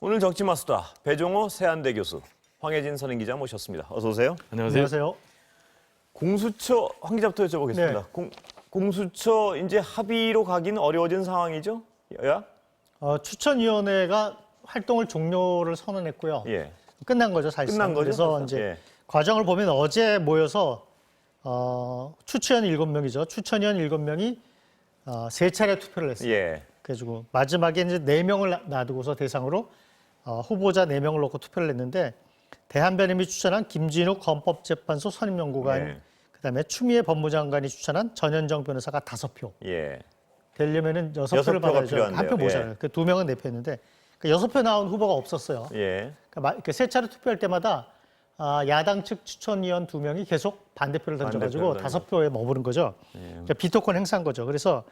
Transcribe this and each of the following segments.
오늘 정치마스터 배종호 세안대 교수, 황혜진 선임기자 모셨습니다. 어서 오세요. 안녕하세요. 공수처 황 기자부터 여쭤보겠습니다. 네. 공수처 이제 합의로 가기는 어려워진 상황이죠? 여야? 추천위원회가 활동을 종료를 선언했고요. 예. 끝난 거죠, 사실상. 끝난 거죠? 그래서 사실상? 이제 예. 과정을 보면 어제 모여서 추천 7명이죠. 추천위원 7명이 세 차례 투표를 했어요. 예. 그래가지고 마지막에 이제 4명을 놔두고서 대상으로 후보자 4명을 놓고 투표를 했는데 대한변협이 추천한 김진욱 헌법재판소 선임연구관, 예. 그다음에 추미애 법무장관이 추천한 전현정 변호사가 5표. 예. 되려면은 6표를 여섯 표가 받아야죠. 필요한데요. 한 표 모자라요. 예. 그 2명은 내표했는데 그 6표 나온 후보가 없었어요. 예. 그러니까 세 차례 투표할 때마다 야당 측 추천위원 2명이 계속 반대표를 던져가지고 반대표를 5표에 머무른 거죠. 예. 그러니까 비토권 행사한 거죠. 그래서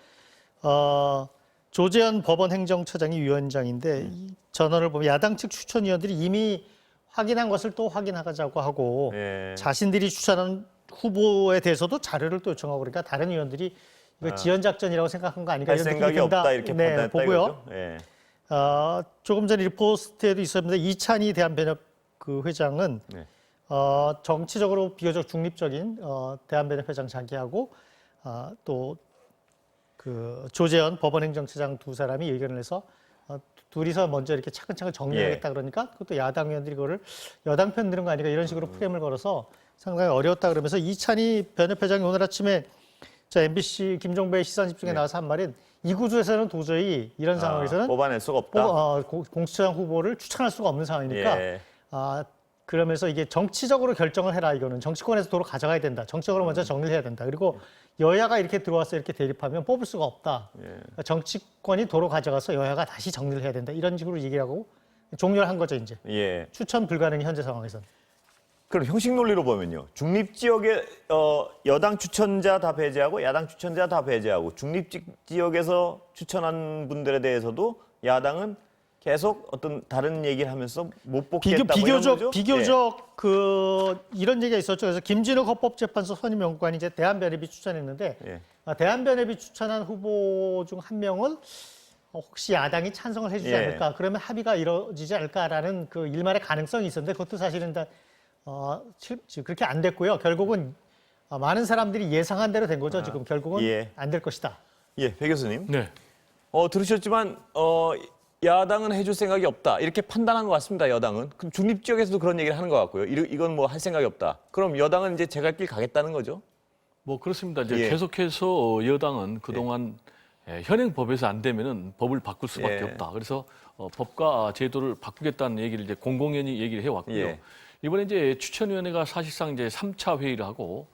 조재현 법원 행정처장이 위원장인데 이 전언을 보면 야당 측 추천위원들이 이미 확인한 것을 또 확인하자고 하고 예. 자신들이 추천한 후보에 대해서도 자료를 또 요청하고 그러니까 다른 의원들이 이거 지연 작전이라고 생각한 거 아닌가 할 이런 생각이 느낌이 든다. 없다 이렇게 네, 판단했다 보고요. 이거죠? 예. 조금 전 리포스트에도 있었는데 이찬희 대한변협 그 회장은 네. 정치적으로 비교적 중립적인 대한변협 회장 자기하고 또 그 조재현 법원행정처장 두 사람이 의견을 해서 둘이서 먼저 이렇게 차근차근 정리하겠다 그러니까 그것도 야당 의원들이 그거를 여당 편 드는 거 아닌가 이런 식으로 프레임을 걸어서 상당히 어려웠다 그러면서 이찬희 변협 회장이 오늘 아침에 MBC 김종배의 시선 집중에 나와서 한 말은 이 구조에서는 도저히 이런 상황에서는 뽑아낼 수가 없다. 공수처장 후보를 추천할 수가 없는 상황이니까 예. 그러면서 이게 정치적으로 결정을 해라 이거는 정치권에서 도로 가져가야 된다. 정치적으로 먼저 정리를 해야 된다. 그리고 여야가 이렇게 들어와서 이렇게 대립하면 뽑을 수가 없다. 그러니까 정치권이 도로 가져가서 여야가 다시 정리를 해야 된다. 이런 식으로 얘기를 하고 종료를 한 거죠 이제. 예. 추천 불가능이 현재 상황에서는. 그럼 형식 논리로 보면요. 중립 지역에 여당 추천자 다 배제하고 야당 추천자 다 배제하고 중립 지역에서 추천한 분들에 대해서도 야당은 계속 어떤 다른 얘기를 하면서 못 뽑겠다 비교적 이런 얘기가 있었죠. 그래서 김진욱 헌법재판소 선임연구관이 이제 대한변협이 추천했는데 예. 대한변협이 추천한 후보 중 한 명은 혹시 야당이 찬성을 해주지 예. 않을까? 그러면 합의가 이루어지지 않을까라는 그 일말의 가능성이 있었는데 그것도 사실은 다 그렇게 안 됐고요. 결국은 많은 사람들이 예상한 대로 된 거죠. 지금 결국은 예. 안 될 것이다. 예, 배 교수님. 네. 들으셨지만 야당은 해줄 생각이 없다 이렇게 판단한 것 같습니다. 여당은. 그럼 중립 지역에서도 그런 얘기를 하는 것 같고요. 이건 뭐 할 생각이 없다. 그럼 여당은 이제 제갈 길 가겠다는 거죠? 뭐 그렇습니다. 이제 예. 계속해서 여당은 그동안 현행 법에서 안 되면은 법을 바꿀 수밖에 예. 없다. 그래서 법과 제도를 바꾸겠다는 얘기를 이제 공공연히 얘기를 해왔고요. 예. 이번에 이제 추천위원회가 사실상 이제 3차 회의를 하고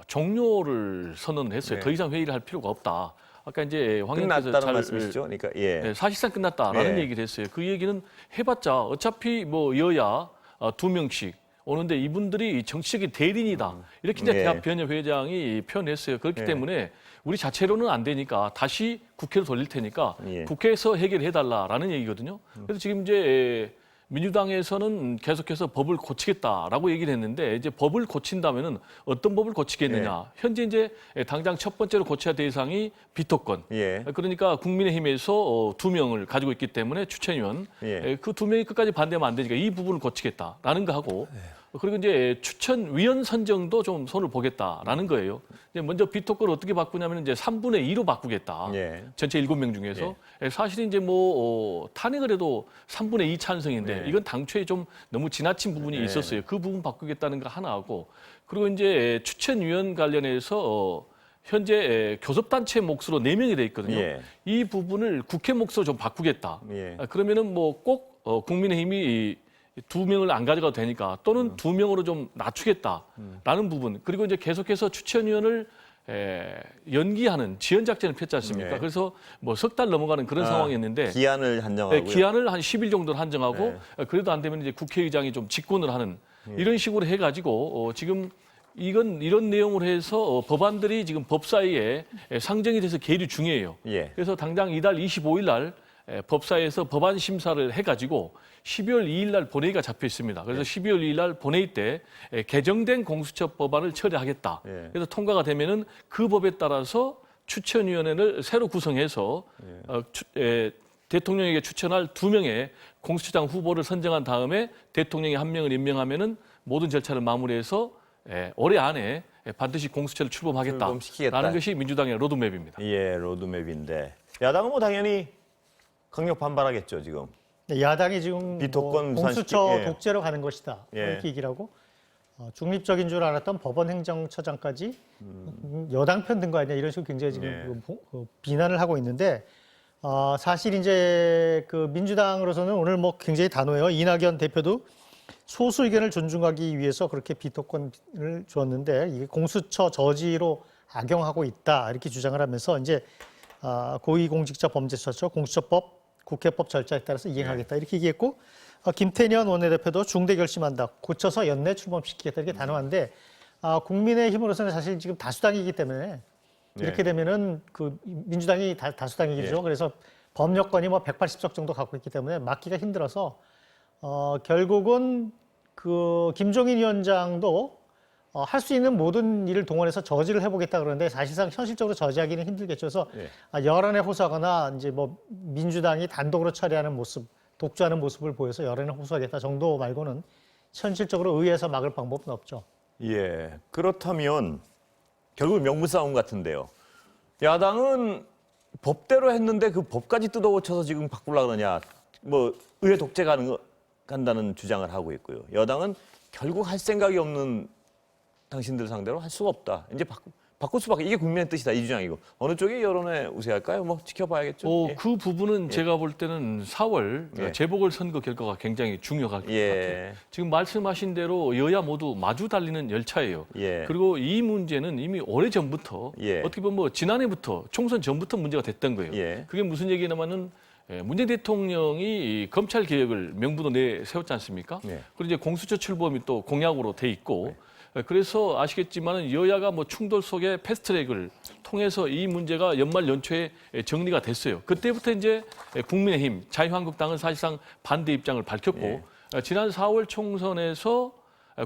종료를 선언했어요. 네. 더 이상 회의를 할 필요가 없다. 아까 이제 황 의원께서 끝났다는 말씀이시죠? 그러니까 예. 네, 사실상 끝났다라는 예. 얘기를 했어요. 그 얘기는 해봤자 어차피 뭐 여야 2명씩 오는데 이분들이 정치적인 대리인이다. 이렇게 이제 예. 대한변협 회장이 표현했어요. 그렇기 예. 때문에 우리 자체로는 안 되니까 다시 국회로 돌릴 테니까 예. 국회에서 해결해달라라는 얘기거든요. 그래서 지금 이제 민주당에서는 계속해서 법을 고치겠다라고 얘기를 했는데 이제 법을 고친다면은 어떤 법을 고치겠느냐. 현재 이제 당장 첫 번째로 고쳐야 될 대상이 비토권. 예. 그러니까 국민의힘에서 2명을 가지고 있기 때문에 추천위원 예. 그 2명이 끝까지 반대하면 안 되니까 이 부분을 고치겠다라는 거 하고 그리고 이제 추천위원 선정도 좀 손을 보겠다라는 거예요. 이제 먼저 비토권을 어떻게 바꾸냐면 이제 3분의 2로 바꾸겠다. 예. 전체 7명 중에서 사실은 이제 뭐 탄핵을 해도 3분의 2 찬성인데 이건 당초에 좀 너무 지나친 부분이 있었어요. 그 부분 바꾸겠다는 거 하나 하고 그리고 이제 추천위원 관련해서 현재 교섭단체 몫으로 4명이 돼 있거든요. 예. 이 부분을 국회 몫으로 좀 바꾸겠다. 예. 그러면은 뭐 꼭 국민의힘이 2명을 안 가져가도 되니까 또는 2명으로 좀 낮추겠다라는 부분. 그리고 이제 계속해서 추천위원을 연기하는 지연 작전을 폈지 않습니까? 네. 그래서 뭐 석 달 넘어가는 그런 상황이었는데 기한을 한정하고요. 기한을 한 10일 정도로 한정하고 그래도 안 되면 이제 국회의장이 좀 직권을 하는 이런 식으로 해가지고 지금 이런 내용으로 해서 법안들이 지금 법사위에 상정이 돼서 계류 중이에요. 예. 그래서 당장 이달 25일 날 법사위에서 법안 심사를 해가지고 12월 2일 날 본회의가 잡혀 있습니다. 그래서 12월 2일 날 본회의 때 개정된 공수처 법안을 처리하겠다. 예. 그래서 통과가 되면은 그 법에 따라서 추천위원회를 새로 구성해서 대통령에게 추천할 2명의 공수처장 후보를 선정한 다음에 대통령이 한 명을 임명하면은 모든 절차를 마무리해서 올해 안에 반드시 공수처를 출범시키겠다라는 출범시키겠다. 것이 민주당의 로드맵입니다. 예, 로드맵인데 야당은 뭐 당연히 강력 반발하겠죠 지금. 네, 야당이 지금 비토권 뭐 무산시키- 공수처 예. 독재로 가는 것이다 예. 이렇게 얘기를 하고 중립적인 줄 알았던 법원행정처장까지 여당 편 든 거 아니냐 이런 식으로 굉장히 지금 예. 비난을 하고 있는데 사실 이제 그 민주당으로서는 오늘 뭐 굉장히 단호해요. 이낙연 대표도 소수 의견을 존중하기 위해서 그렇게 비토권을 주었는데 이게 공수처 저지로 악용하고 있다 이렇게 주장을 하면서 이제 고위공직자범죄처처 공수처법 국회법 절차에 따라서 이행하겠다 이렇게 얘기했고 김태년 원내대표도 중대 결심한다 고쳐서 연내 출범시키겠다 이렇게 단호한데 국민의힘으로서는 사실 지금 다수당이기 때문에 이렇게 되면은 그 민주당이 다수당이죠. 그래서 법여권이 뭐 180석 정도 갖고 있기 때문에 막기가 힘들어서 결국은 그 김종인 위원장도 할 수 있는 모든 일을 동원해서 저지를 해보겠다 그러는데 사실상 현실적으로 저지하기는 힘들겠죠. 그래서 여론에 호소하거나 이제 뭐 민주당이 단독으로 처리하는 모습, 독주하는 모습을 보여서 여론에 호소하겠다 정도 말고는 현실적으로 의회에서 막을 방법은 없죠. 예, 그렇다면 결국 명분 싸움 같은데요. 야당은 법대로 했는데 그 법까지 뜯어고쳐서 지금 바꾸려고 그러냐. 뭐 의회 독재 간다는 주장을 하고 있고요. 여당은 결국 할 생각이 없는 당신들 상대로 할 수가 없다. 이제 바꿀 수밖에 이게 국민의 뜻이다 이 주장이고 어느 쪽이 여론에 우세할까요? 뭐 지켜봐야겠죠. 예. 그 부분은 제가 볼 때는 4월 예. 재보궐선거 결과가 굉장히 중요할 것 같아요. 지금 말씀하신 대로 여야 모두 마주 달리는 열차예요. 예. 그리고 이 문제는 이미 오래 전부터 예. 어떻게 보면 뭐 지난해부터 총선 전부터 문제가 됐던 거예요. 예. 그게 무슨 얘기냐면은 문재인 대통령이 이 검찰 개혁을 명분으로 내세웠지 않습니까? 네. 그리고 이제 공수처 출범이 또 공약으로 돼 있고 그래서 아시겠지만은 여야가 뭐 충돌 속에 패스트트랙을 통해서 이 문제가 연말 연초에 정리가 됐어요. 그때부터 이제 국민의힘, 자유한국당은 사실상 반대 입장을 밝혔고 지난 4월 총선에서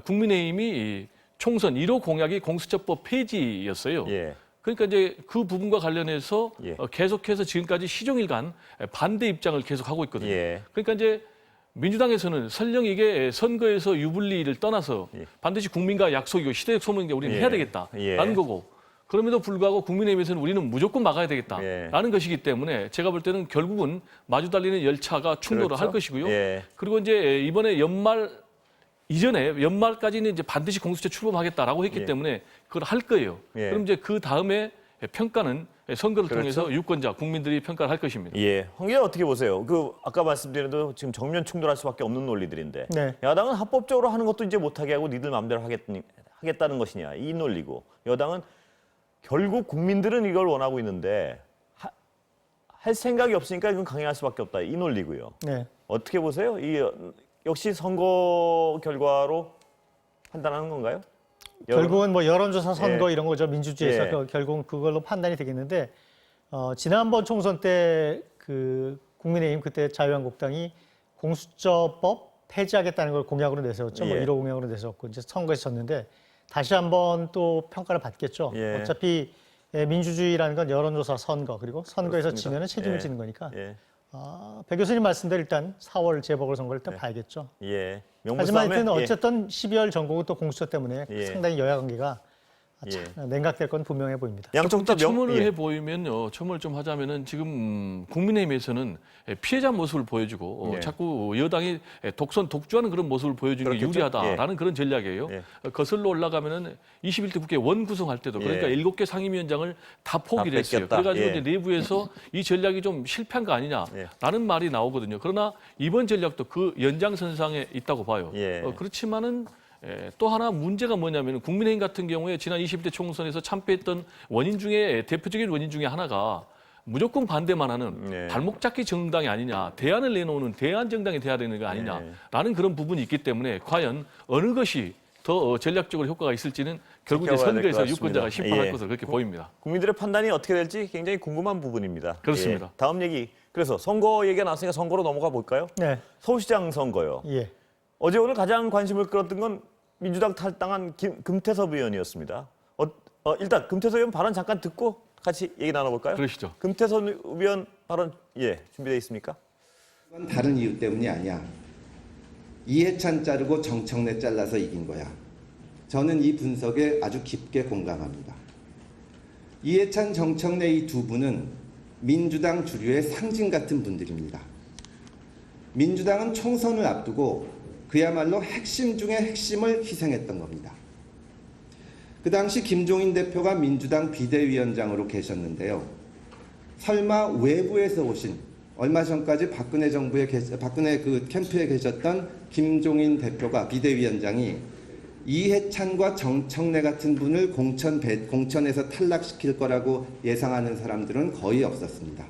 국민의힘이 이 총선 1호 공약이 공수처법 폐지였어요. 예. 그러니까 이제 그 부분과 관련해서 예. 계속해서 지금까지 시종일관 반대 입장을 계속하고 있거든요. 예. 그러니까 이제 민주당에서는 설령 이게 선거에서 유불리를 떠나서 반드시 국민과 약속이고 시대적 소명인데 우리는 예. 해야 되겠다라는 예. 거고 그럼에도 불구하고 국민의힘에서는 우리는 무조건 막아야 되겠다라는 것이기 때문에 제가 볼 때는 결국은 마주 달리는 열차가 충돌을 그렇죠. 할 것이고요. 예. 그리고 이제 이번에 이전에 연말까지는 이제 반드시 공수처 출범하겠다라고 했기 때문에 그걸 할 거예요. 예. 그럼 이제 그 다음에 평가는 선거를 그렇죠. 통해서 유권자, 국민들이 평가를 할 것입니다. 예, 황 기자 어떻게 보세요? 그 아까 말씀드린 대로 지금 정면 충돌할 수밖에 없는 논리들인데 네. 야당은 합법적으로 하는 것도 이제 못하게 하고 니들 마음대로 하겠다는 것이냐 이 논리고 여당은 결국 국민들은 이걸 원하고 있는데 할 생각이 없으니까 이건 강행할 수밖에 없다 이 논리고요. 네. 어떻게 보세요? 이 역시 선거 결과로 판단하는 건가요? 결국은 뭐 여론조사 선거 예. 이런 거죠. 민주주의에서 예. 결국은 그걸로 판단이 되겠는데 지난번 총선 때 그 국민의힘 그때 자유한국당이 공수처법 폐지하겠다는 걸 공약으로 내세웠죠. 뭐 예. 1호 공약으로 내세웠고 이제 선거에서 졌는데 다시 한번 또 평가를 받겠죠. 예. 어차피 민주주의라는 건 여론조사 선거 그리고 선거에서 그렇습니다. 지면은 책임을 예. 지는 거니까 예, 배 교수님 말씀대로 일단 4월 재보궐선거를 일단 봐야겠죠. 예. 명분 하지만 싸움에, 하여튼 예. 어쨌든 12월 전국은 또 공수처 때문에 예. 상당히 여야 관계가 예. 냉각될 건 분명해 보입니다. 양쪽 다 첨언을 예. 해보이면요, 첨언을 좀 하자면은 지금 국민의힘에서는 피해자 모습을 보여주고 예. 자꾸 여당이 독주하는 그런 모습을 보여주는 게 그렇겠죠? 유리하다라는 그런 전략이에요. 예. 거슬러 올라가면은 21대 국회 원 구성할 때도 그러니까 예. 7개 상임위원장을 다 포기를 다 했어요. 뺏겼다. 그래가지고 예. 이제 내부에서 이 전략이 좀 실패한 거 아니냐라는 말이 나오거든요. 그러나 이번 전략도 그 연장선상에 있다고 봐요. 예. 그렇지만은 또 하나 문제가 뭐냐면 국민의힘 같은 경우에 지난 20대 총선에서 참패했던 원인 중에 대표적인 원인 중에 하나가 무조건 반대만 하는 네. 발목 잡기 정당이 아니냐, 대안을 내놓는 대안 정당이 돼야 되는 거 아니냐라는 그런 부분이 있기 때문에 과연 어느 것이 더 전략적으로 효과가 있을지는 결국 이제 지켜봐야 될것 선거에서 같습니다. 유권자가 심판할 예. 것으로 그렇게 보입니다. 국민들의 판단이 어떻게 될지 굉장히 궁금한 부분입니다. 그렇습니다. 예. 다음 얘기. 그래서 선거 얘기가 나왔으니까 선거로 넘어가 볼까요? 네, 서울시장 선거요. 예, 어제 오늘 가장 관심을 끌었던 건 민주당 탈당한 금태섭 의원이었습니다. 일단 금태섭 의원 발언 잠깐 듣고 같이 얘기 나눠볼까요? 그러시죠. 금태섭 의원 발언 준비되어 있습니까? 그건 다른 이유 때문이 아니야. 이해찬 자르고 정청래 잘라서 이긴 거야. 저는 이 분석에 아주 깊게 공감합니다. 이해찬, 정청래 이 두 분은 민주당 주류의 상징 같은 분들입니다. 민주당은 총선을 앞두고 그야말로 핵심 중의 핵심을 희생했던 겁니다. 그 당시 김종인 대표가 민주당 비대위원장으로 계셨는데요. 설마 외부에서 오신 얼마 전까지 박근혜 그 캠프에 계셨던 김종인 대표가 비대위원장이 이해찬과 정청래 같은 분을 공천에서 탈락시킬 거라고 예상하는 사람들은 거의 없었습니다.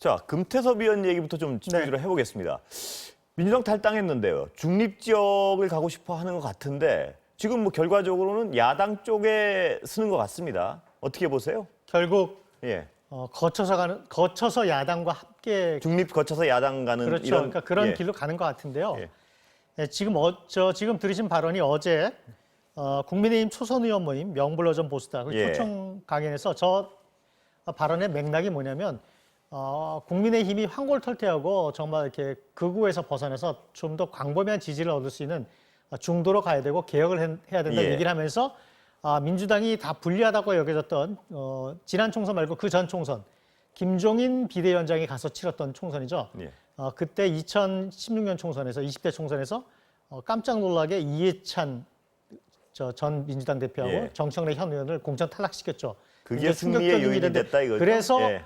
자, 금태섭 의원 얘기부터 좀 집중적으로 해보겠습니다. 민주당 탈당했는데요. 중립 지역을 가고 싶어 하는 것 같은데 지금 뭐 결과적으로는 야당 쪽에 쓰는 것 같습니다. 어떻게 보세요? 결국 예. 거쳐서 야당과 함께 중립 거쳐서 야당 가는 그렇죠. 이런 그러니까 그런 예. 길로 가는 것 같은데요. 예. 예, 지금 들으신 발언이 어제 국민의힘 초선 의원 모임 명불허전 보수다 예. 초청 강연에서 저 발언의 맥락이 뭐냐면 국민의힘이 황골탈퇴하고 정말 이렇게 극우에서 벗어나서 좀 더 광범위한 지지를 얻을 수 있는 중도로 가야 되고 개혁을 해야 된다 예. 얘기를 하면서 민주당이 다 불리하다고 여겨졌던 지난 총선 말고 그 전 총선 김종인 비대위원장이 가서 치렀던 총선이죠. 예. 그때 2016년 총선에서 20대 총선에서 깜짝 놀라게 이해찬 전 민주당 대표하고 예. 정청래 현 의원을 공천 탈락시켰죠. 그게 굉장히 승리의 충격적인 요인이 일인데 됐다 이거죠. 그래서 예.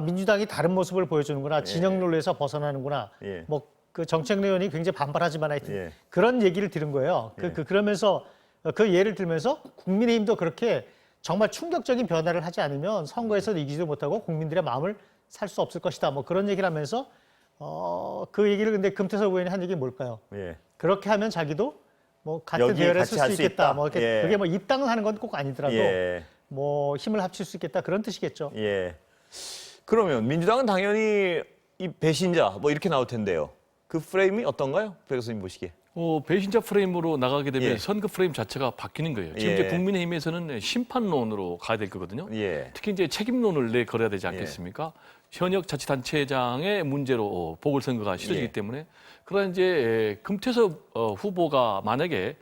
민주당이 다른 모습을 보여주는구나. 진영 논리에서 벗어나는구나. 예. 뭐 그 정청래 의원이 굉장히 반발하지만 하여튼 예. 그런 얘기를 들은 거예요. 그러면서 그 예를 들면서 국민의힘도 그렇게 정말 충격적인 변화를 하지 않으면 선거에서 이기지도 못하고 국민들의 마음을 살 수 없을 것이다. 뭐 그런 얘기를 하면서 그 얘기를 근데 금태섭 의원이 한 얘기 뭘까요? 예. 그렇게 하면 자기도 뭐 같은 여기에 대열에 같이 쓸 할 수 수 있겠다. 있다. 뭐 이렇게 예. 그게 뭐 입당을 하는 건 꼭 아니더라도 예. 뭐 힘을 합칠 수 있겠다 그런 뜻이겠죠. 예. 그러면 민주당은 당연히 이 배신자 뭐 이렇게 나올 텐데요. 그 프레임이 어떤가요? 배 교수님 보시기에. 배신자 프레임으로 나가게 되면 예. 선거 프레임 자체가 바뀌는 거예요. 지금 예. 이제 국민의힘에서는 심판론으로 가야 될 거거든요. 예. 특히 이제 책임론을 내걸어야 되지 않겠습니까? 현역 자치단체장의 문제로 보궐선거가 치러지기 예. 때문에 그러나 이제 금태섭 후보가 만약에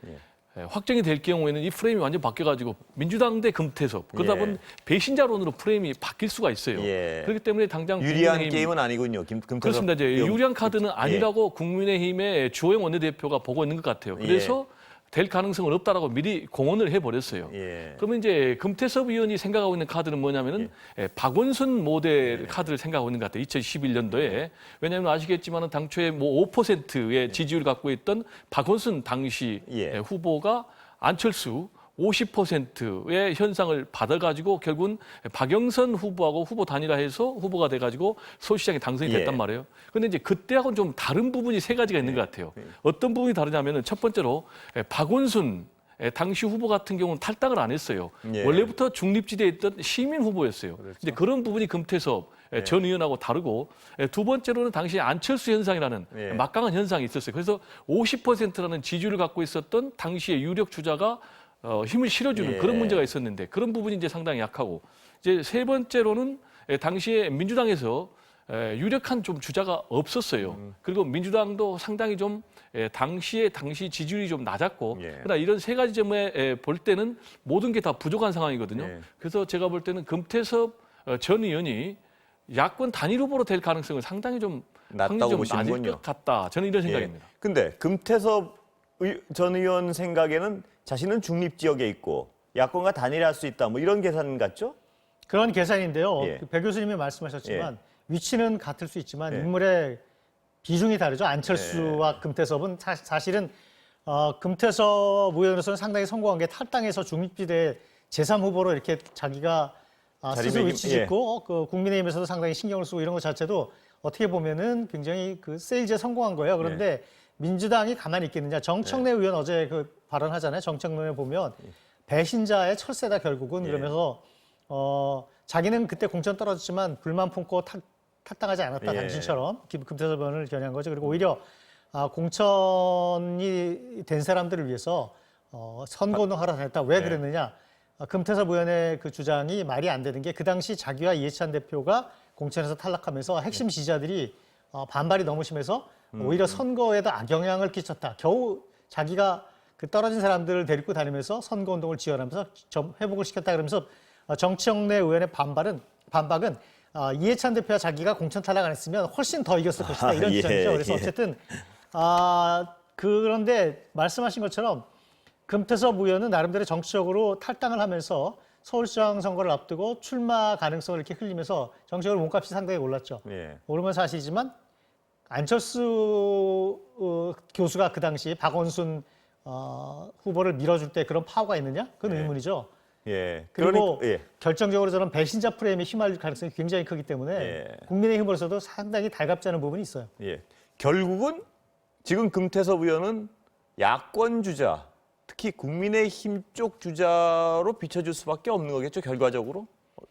확정이 될 경우에는 이 프레임이 완전 바뀌어가지고 민주당 대 금태섭 그러다 예. 보면 배신자론으로 프레임이 바뀔 수가 있어요. 예. 그렇기 때문에 당장 유리한 국민의힘- 게임은 아니군요. 금태섭 그렇습니다. 이제 의원. 유리한 카드는 아니라고 국민의힘의 주호영 원내대표가 보고 있는 것 같아요. 그래서 될 가능성은 없다라고 미리 공언을 해버렸어요. 예. 그러면 이제 금태섭 의원이 생각하고 있는 카드는 뭐냐면은 박원순 모델 카드를 생각하고 있는 것 같아요. 2021년도에. 왜냐하면 아시겠지만 당초에 뭐 5%의 지지율을 갖고 있던 박원순 당시 예. 후보가 안철수 50%의 현상을 받아가지고 결국은 박영선 후보하고 후보 단일화해서 후보가 돼가지고 서울시장에 당선이 됐단 예. 말이에요. 그런데 이제 그때하고는 좀 다른 부분이 세 가지가 있는 것 같아요. 어떤 부분이 다르냐면은 첫 번째로 박원순 당시 후보 같은 경우는 탈당을 안 했어요. 예. 원래부터 중립지대에 있던 시민 후보였어요. 이제 그런 부분이 금태섭 전 의원하고 다르고 두 번째로는 당시 안철수 현상이라는 예. 막강한 현상이 있었어요. 그래서 50%라는 지지율을 갖고 있었던 당시의 유력 주자가 힘을 실어주는 예. 그런 문제가 있었는데 그런 부분이 이제 상당히 약하고 이제 세 번째로는 당시에 민주당에서 유력한 좀 주자가 없었어요. 그리고 민주당도 상당히 좀 당시 지지율이 좀 낮았고 예. 그러나 이런 세 가지 점에 볼 때는 모든 게 다 부족한 상황이거든요. 예. 그래서 제가 볼 때는 금태섭 전 의원이 야권 단일 후보로 될 가능성은 상당히 좀 낮다고 확률이 좀 보시는군요. 낮을 것 같다. 저는 이런 생각입니다. 예. 근데 금태섭 전 의원 생각에는 자신은 중립 지역에 있고 야권과 단일할 수 있다. 뭐 이런 계산 같죠? 그런 계산인데요. 예. 배 교수님이 말씀하셨지만 위치는 같을 수 있지만 예. 인물의 비중이 다르죠. 안철수와 금태섭은 사실은 금태섭 의원으로서는 상당히 성공한 게 탈당해서 중립지대 제3후보로 이렇게 자기가 스스로 위치 짓고 그 국민의힘에서도 상당히 신경을 쓰고 이런 것 자체도 어떻게 보면은 굉장히 그 세일즈에 성공한 거예요. 그런데 민주당이 가만히 있겠느냐. 정청래 의원 어제 그 발언하잖아요. 정청래 의원 보면 배신자의 철새다 결국은 그러면서 자기는 그때 공천 떨어졌지만 불만 품고 탈당하지 않았다. 당신처럼 금태섭 의원을 겨냥한 거죠. 그리고 오히려 공천이 된 사람들을 위해서 선거운동하러 다녔다. 왜 그랬느냐. 금태섭 의원의 그 주장이 말이 안 되는 게 그 당시 자기와 이해찬 대표가 공천에서 탈락하면서 핵심 지지자들이 반발이 너무 심해서 오히려 선거에도 악영향을 끼쳤다. 겨우 자기가 그 떨어진 사람들을 데리고 다니면서 선거운동을 지원하면서 회복을 시켰다 그러면서 정치영래 의원의 반박은 이해찬 대표와 자기가 공천 탈락 안 했으면 훨씬 더 이겼을 것이다 이런 예, 주장이죠. 그래서 예. 어쨌든 그런데 말씀하신 것처럼 금태섭 의원은 나름대로 정치적으로 탈당을 하면서 서울시장 선거를 앞두고 출마 가능성을 이렇게 흘리면서 정치적으로 몸값이 상당히 올랐죠. 예. 오른 건 사실이지만 안철수 교수가 그 당시 박원순 후보를 밀어줄 때 그런 파워가 있느냐? 그건 의문이죠. 예. 그리고 그러니까, 예. 결정적으로 저는 배신자 프레임에 휘말릴 가능성이 굉장히 크기 때문에 예. 국민의힘으로서도 상당히 달갑지 않은 부분이 있어요. 예. 결국은 지금 금태섭 의원은 야권 주자, 특히 국민의힘 쪽 주자로 비춰줄 수밖에 없는 거겠죠, 결과적으로?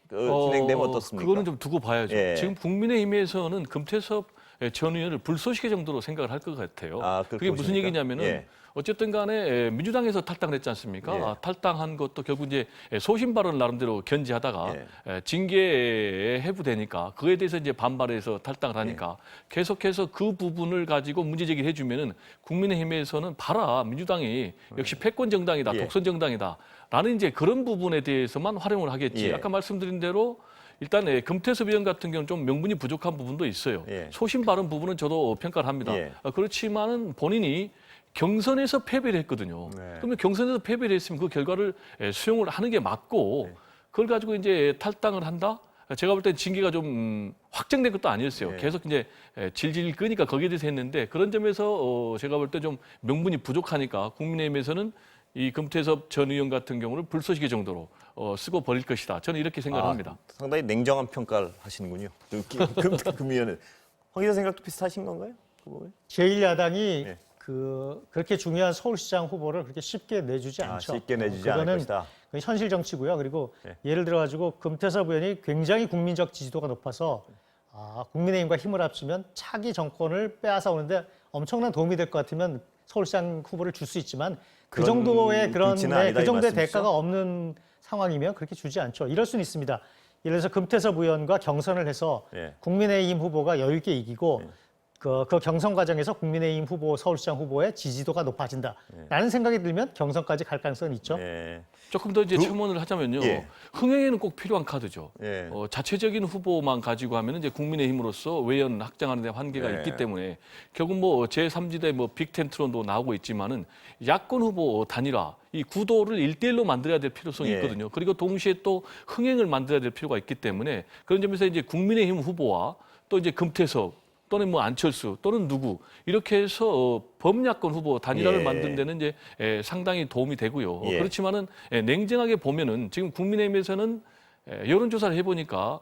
진행되면 어떻습니까? 그거는 좀 두고 봐야죠. 예. 지금 국민의힘에서는 금태섭 전 의원을 불쏘시개 정도로 생각을 할 것 같아요. 그렇게 그게 무슨 보십니까? 얘기냐면은 예. 어쨌든 간에 민주당에서 탈당을 했지 않습니까? 예. 탈당한 것도 결국 이제 소신 발언을 나름대로 견지하다가 징계에 해부되니까 그에 대해서 이제 반발해서 탈당을 하니까 계속해서 그 부분을 가지고 문제 제기를 해주면은 국민의힘에서는 봐라 민주당이 역시 패권 정당이다, 예. 독선 정당이다. 라는 이제 그런 부분에 대해서만 활용을 하겠지. 예. 아까 말씀드린 대로 일단 금태섭 의원 같은 경우는 좀 명분이 부족한 부분도 있어요. 예. 소신 발언 부분은 저도 평가를 합니다. 예. 그렇지만은 본인이 경선에서 패배를 했거든요. 네. 그러면 경선에서 패배를 했으면 그 결과를 수용을 하는 게 맞고 그걸 가지고 이제 탈당을 한다? 제가 볼 땐 징계가 좀 확정된 것도 아니었어요. 네. 계속 이제 질질 끄니까 거기에 대해서 했는데 그런 점에서 제가 볼 때 좀 명분이 부족하니까 국민의힘에서는 이 금태섭 전 의원 같은 경우를 불쏘시개 정도로 쓰고 버릴 것이다. 저는 이렇게 생각을 합니다. 상당히 냉정한 평가를 하시는군요. 금위원은 황 기자 생각도 비슷하신 건가요? 그 부분? 제1야당이 예. 그렇게 중요한 서울시장 후보를 그렇게 쉽게 내주지 않죠. 쉽게 내주지 않을 그거는 것이다. 그건 현실 정치고요. 그리고 네. 예를 들어 가지고 금태섭 의원이 굉장히 국민적 지지도가 높아서 국민의힘과 힘을 합치면 차기 정권을 빼앗아 오는데 엄청난 도움이 될 것 같으면 서울시장 후보를 줄 수 있지만 그 그런 정도의 불씨는 아니다, 그 이 정도의 말씀이시죠? 대가가 없는 상황이면 그렇게 주지 않죠. 이럴 수는 있습니다. 예를 들어서 금태섭 의원과 경선을 해서 예. 국민의힘 후보가 여유 있게 이기고 그 경선 과정에서 국민의힘 후보, 서울시장 후보의 지지도가 높아진다라는 생각이 들면 경선까지 갈 가능성은 있죠. 예. 조금 더 이제 첨언을 하자면요. 예. 흥행에는 꼭 필요한 카드죠. 예. 자체적인 후보만 가지고 하면 이제 국민의힘으로서 외연 확장하는 데 한계가 예. 있기 때문에 결국 뭐 제3지대 뭐 빅텐트론도 나오고 있지만은 야권 후보 단일화 이 구도를 1대1로 만들어야 될 필요성이 예. 있거든요. 그리고 동시에 또 흥행을 만들어야 될 필요가 있기 때문에 그런 점에서 이제 국민의힘 후보와 또 이제 금태섭 또는 뭐 안철수 또는 누구 이렇게 해서 범야권 후보 단일화를 예. 만드는 데는 이제 상당히 도움이 되고요. 예. 그렇지만은 냉정하게 보면은 지금 국민의힘에서는 여론조사를 해보니까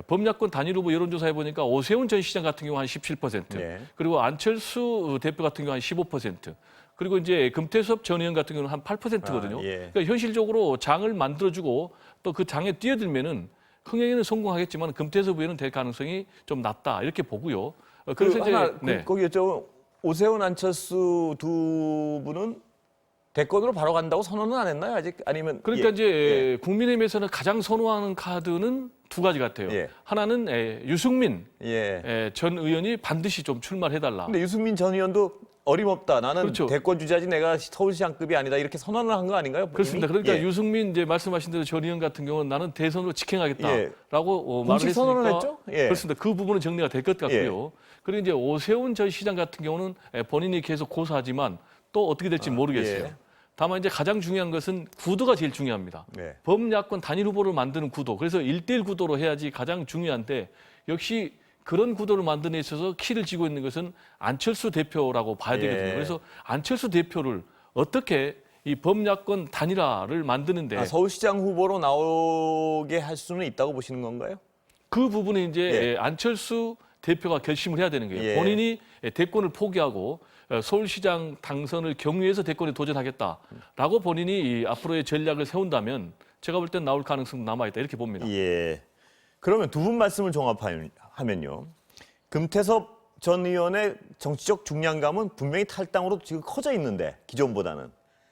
범야권 단일 후보 여론조사 해보니까 오세훈 전 시장 같은 경우 한 17%, 예. 그리고 안철수 대표 같은 경우 한 15%, 그리고 이제 금태섭 전 의원 같은 경우는 한 8%거든요. 예. 그러니까 현실적으로 장을 만들어주고 또 그 장에 뛰어들면은 흥행에는 성공하겠지만 금태섭 의원은 될 가능성이 좀 낮다 이렇게 보고요. 그래서 이제 거기 여쭤 오세훈 안철수 두 분은 대권으로 바로 간다고 선언은 안 했나요? 아직 아니면 그러니까 예. 이제 국민의힘에서는 가장 선호하는 카드는 두 가지 같아요. 예. 하나는 유승민 예. 전 의원이 반드시 좀 출마를 해달라. 근데 유승민 전 의원도 어림없다. 나는 그렇죠. 대권 주자지 내가 서울시장급이 아니다. 이렇게 선언을 한 거 아닌가요? 그렇습니다. 이미? 그러니까 예. 유승민 이제 말씀하신 대로 전 의원 같은 경우는 나는 대선으로 예. 직행하겠다라고 말을 공식 했으니까 선언을 했죠? 예. 그렇습니다. 그 부분은 정리가 될 것 같고요. 그리고 이제 오세훈 전 시장 같은 경우는 본인이 계속 고사하지만 또 어떻게 될지 모르겠어요. 예. 다만 이제 가장 중요한 것은 구도가 제일 중요합니다. 네. 범야권 단일 후보를 만드는 구도. 그래서 1대1 구도로 해야지 가장 중요한데 역시 그런 구도를 만드는 데 있어서 키를 쥐고 있는 것은 안철수 대표라고 봐야 되거든요. 예. 그래서 안철수 대표를 어떻게 이 범야권 단일화를 만드는데 서울시장 후보로 나오게 할 수는 있다고 보시는 건가요? 그 부분에 이제 안철수 대표가 결심을 해야 되는 거예요. 예. 본인이 대권을 포기하고 서울시장 당선을 경유해서 대권에 도전하겠다라고 본인이 이 앞으로의 전략을 세운다면 제가 볼 땐 나올 가능성도 남아있다 이렇게 봅니다. 예. 그러면 두 분 말씀을 종합하면요. 금태섭 전 의원의 정치적 중량감은 분명히 탈당으로 지금 커져 있는데 기존보다는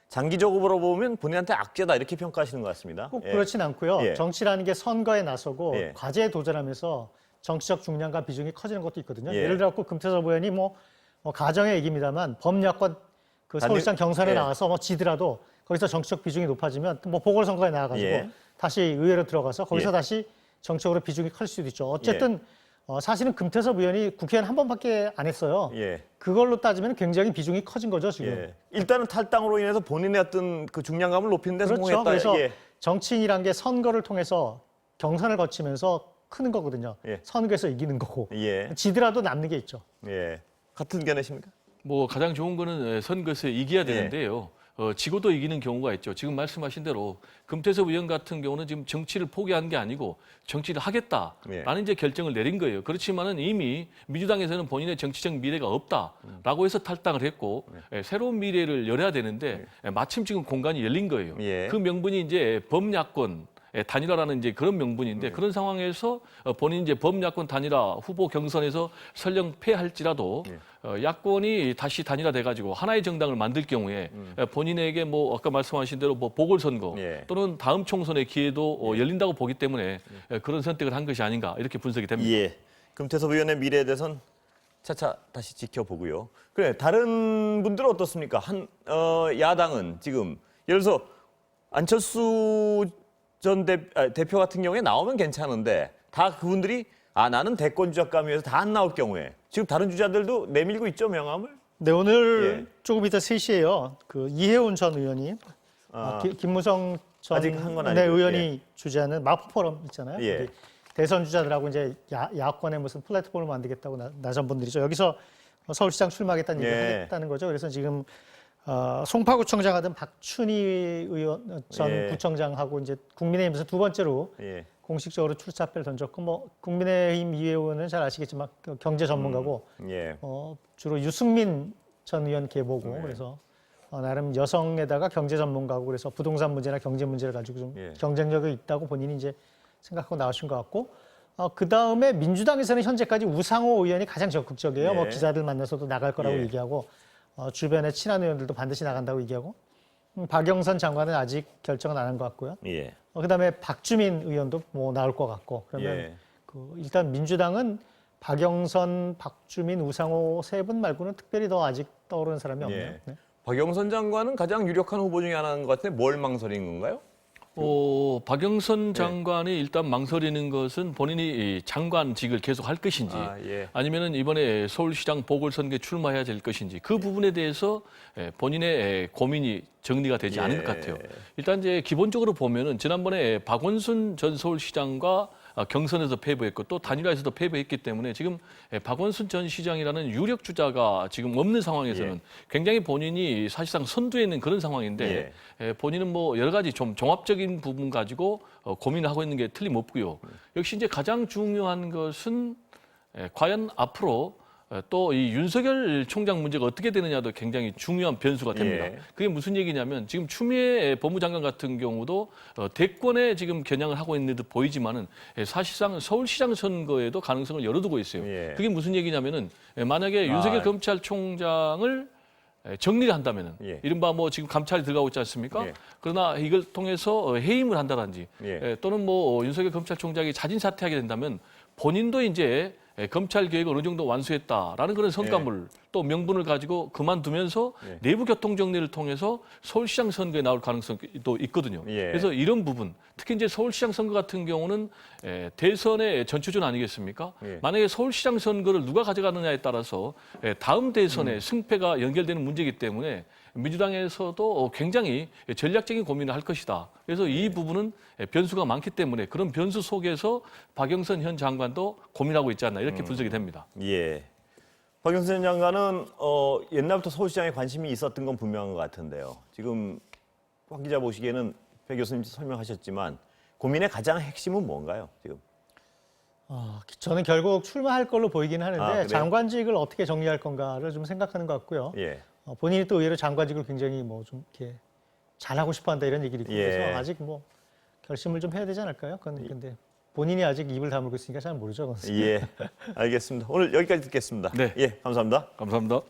장기적으로 보면 본인한테 악재다 이렇게 평가하시는 것 같습니다. 꼭 예. 그렇진 않고요. 예. 정치라는 게 선거에 나서고 예. 과제에 도전하면서 정치적 중량과 비중이 커지는 것도 있거든요. 예. 예를 들어 금태섭 의원이 뭐 가정의 얘기입니다만 범야권 그 서울시장 경선에 예. 나가서 뭐 지더라도 거기서 정치적 비중이 높아지면 뭐 보궐선거에 나와가지고 예. 다시 의회로 들어가서 거기서 예. 다시 정치적으로 비중이 클 수도 있죠. 어쨌든 사실은 금태섭 의원이 국회의원 한 번밖에 안 했어요. 예. 그걸로 따지면 굉장히 비중이 커진 거죠 지금. 예. 일단은 탈당으로 인해서 본인의 어떤 그 중량감을 높이는 데 그렇죠. 성공했다. 그래서 예. 정치인이란 게 선거를 통해서 경선을 거치면서 크는 거거든요. 예. 선거에서 이기는 거고. 예. 지더라도 남는 게 있죠. 예. 같은 견해십니까? 뭐 가장 좋은 거는 선거에서 이겨야 되는데요. 지고도 이기는 경우가 있죠. 지금 말씀하신 대로 금태섭 의원 같은 경우는 지금 정치를 포기한 게 아니고 정치를 하겠다라는 이제 결정을 내린 거예요. 그렇지만은 이미 민주당에서는 본인의 정치적 미래가 없다라고 해서 탈당을 했고 새로운 미래를 열어야 되는데 마침 지금 공간이 열린 거예요. 예. 그 명분이 이제 범야권 단일화라는 이제 그런 명분인데 그런 상황에서 본인 이제 범야권 단일화 후보 경선에서 설령 패할지라도 야권이 다시 단일화돼 가지고 하나의 정당을 만들 경우에 본인에게 뭐 아까 말씀하신 대로 뭐 보궐선거 예. 또는 다음 총선의 기회도 열린다고 보기 때문에 그런 선택을 한 것이 아닌가 이렇게 분석이 됩니다. 예. 금태섭 의원의 미래에 대해서는 차차 다시 지켜보고요. 그래 다른 분들은 어떻습니까? 야당은 지금 예를 들어서 안철수 전 대표 같은 경우에 나오면 괜찮은데 다 그분들이 나는 대권 주자감이 위해서 다 안 나올 경우에 지금 다른 주자들도 내밀고 있죠 명함을. 네, 오늘 조금 이따 3시에요. 그 이혜훈 전 의원이 김무성 전 아직 한건 네, 아니고, 의원이 주재하는 마포 포럼 있잖아요. 예. 거기 대선 주자들하고 이제 야권의 무슨 플랫폼을 만들겠다고 나선 분들이죠. 여기서 서울시장 출마하겠다는 얘기를 예. 하겠다는 거죠. 그래서 지금 송파구청장 하던 박춘희 의원 전 예. 구청장하고 이제 국민의힘에서 두 번째로 예. 공식적으로 출사표를 던졌고 뭐 국민의힘 이혜 의원은 잘 아시겠지만 경제 전문가고 예. 주로 유승민 전 의원 계보고 그래서 나름 여성에다가 경제 전문가고 그래서 부동산 문제나 경제 문제를 가지고 좀 예. 경쟁력이 있다고 본인이 이제 생각하고 나오신 것 같고 그 다음에 민주당에서는 현재까지 우상호 의원이 가장 적극적이에요. 예. 뭐 기자들 만나서도 나갈 거라고 예. 얘기하고 주변에 친한 의원들도 반드시 나간다고 얘기하고 박영선 장관은 아직 결정은 안 한 것 같고요. 예. 그다음에 박주민 의원도 뭐 나올 것 같고 그러면 예. 일단 민주당은 박영선, 박주민, 우상호 세 분 말고는 특별히 더 아직 떠오르는 사람이 없네요. 예. 네. 박영선 장관은 가장 유력한 후보 중에 하나인 것 같은데 뭘 망설인 건가요? 박영선 장관이 일단 망설이는 것은 본인이 이 장관직을 계속 할 것인지 예. 아니면은 이번에 서울시장 보궐선거에 출마해야 될 것인지 그 부분에 대해서 본인의 고민이 정리가 되지 않은 것 같아요. 일단 이제 기본적으로 보면은 지난번에 박원순 전 서울시장과 경선에서 패배했고 또 단일화에서도 패배했기 때문에 지금 박원순 전 시장이라는 유력 주자가 지금 없는 상황에서는 굉장히 본인이 사실상 선두에 있는 그런 상황인데 본인은 뭐 여러 가지 좀 종합적인 부분 가지고 고민을 하고 있는 게 틀림없고요. 역시 이제 가장 중요한 것은 과연 앞으로 또 이 윤석열 총장 문제가 어떻게 되느냐도 굉장히 중요한 변수가 됩니다. 예. 그게 무슨 얘기냐면 지금 추미애 법무장관 같은 경우도 대권에 지금 겨냥을 하고 있는 듯 보이지만은 사실상 서울시장 선거에도 가능성을 열어두고 있어요. 예. 그게 무슨 얘기냐면은 만약에 윤석열 검찰총장을 정리를 한다면은 이른바 뭐 지금 감찰이 들어가고 있지 않습니까? 예. 그러나 이걸 통해서 해임을 한다든지 또는 뭐 윤석열 검찰총장이 자진 사퇴하게 된다면 본인도 이제 검찰 개혁을 어느 정도 완수했다라는 그런 성과물 또 명분을 가지고 그만두면서 내부 교통 정리를 통해서 서울시장 선거에 나올 가능성도 있거든요. 그래서 이런 부분, 특히 이제 서울시장 선거 같은 경우는 대선의 전초전 아니겠습니까? 만약에 서울시장 선거를 누가 가져가느냐에 따라서 다음 대선의 승패가 연결되는 문제이기 때문에 민주당에서도 굉장히 전략적인 고민을 할 것이다. 그래서 이 부분은 변수가 많기 때문에 그런 변수 속에서 박영선 현 장관도 고민하고 있지 않나 이렇게 분석이 됩니다. 예. 박영선 장관은 옛날부터 서울시장에 관심이 있었던 건 분명한 것 같은데요. 지금 황 기자 보시기에는 배 교수님 설명하셨지만 고민의 가장 핵심은 뭔가요? 지금? 저는 결국 출마할 걸로 보이긴 하는데 그래요? 장관직을 어떻게 정리할 건가를 좀 생각하는 것 같고요. 예. 본인이 또 의외로 장관직을 굉장히 뭐 좀 이렇게 잘하고 싶어한다 이런 얘기를 있고 그래서 아직 뭐 결심을 좀 해야 되지 않을까요? 근데 본인이 아직 입을 다물고 있으니까 잘 모르죠. 그건. 예. 알겠습니다. 오늘 여기까지 듣겠습니다. 네. 예, 감사합니다. 감사합니다.